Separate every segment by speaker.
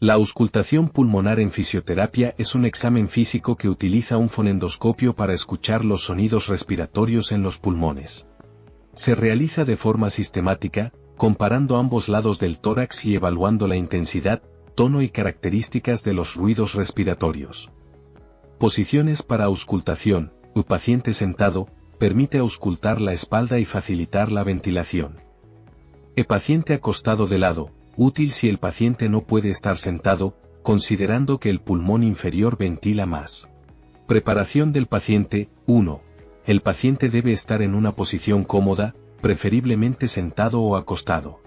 Speaker 1: La auscultación pulmonar en fisioterapia es un examen físico que utiliza un fonendoscopio para escuchar los sonidos respiratorios en los pulmones. Se realiza de forma sistemática, comparando ambos lados del tórax y evaluando la intensidad, tono y características de los ruidos respiratorios. Posiciones para auscultación. Un paciente sentado, permite auscultar la espalda y facilitar la ventilación. El paciente acostado de lado, útil si el paciente no puede estar sentado, considerando que el pulmón inferior ventila más. Preparación del paciente. 1. El paciente debe estar en una posición cómoda, preferiblemente sentado o acostado.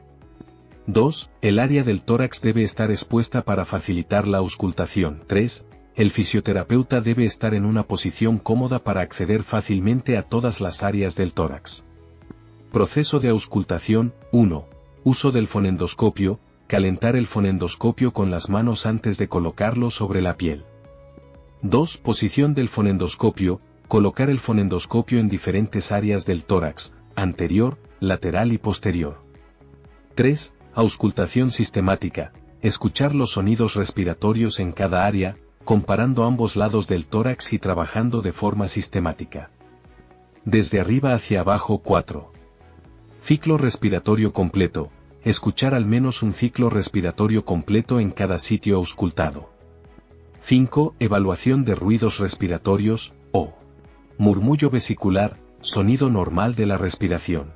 Speaker 1: 2. El área del tórax debe estar expuesta para facilitar la auscultación. 3. El fisioterapeuta debe estar en una posición cómoda para acceder fácilmente a todas las áreas del tórax. Proceso de auscultación. 1. Uso del fonendoscopio. Calentar el fonendoscopio con las manos antes de colocarlo sobre la piel. 2. Posición del fonendoscopio. Colocar el fonendoscopio en diferentes áreas del tórax, anterior, lateral y posterior. 3. Auscultación sistemática. Escuchar los sonidos respiratorios en cada área, comparando ambos lados del tórax y trabajando de forma sistemática. Desde arriba hacia abajo. 4. Ciclo respiratorio completo. Escuchar al menos un ciclo respiratorio completo en cada sitio auscultado. 5. Evaluación de ruidos respiratorios, o murmullo vesicular, sonido normal de la respiración.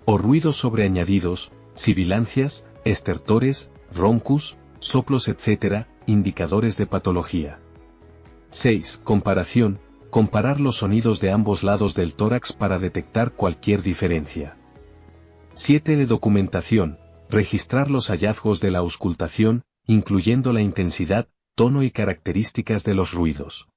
Speaker 1: O ruidos sobreañadidos, sibilancias, estertores, roncus, soplos etc., indicadores de patología. 6. Comparación. Comparar los sonidos de ambos lados del tórax para detectar cualquier diferencia. 7. Documentación. Registrar los hallazgos de la auscultación, incluyendo la intensidad, tono y características de los ruidos.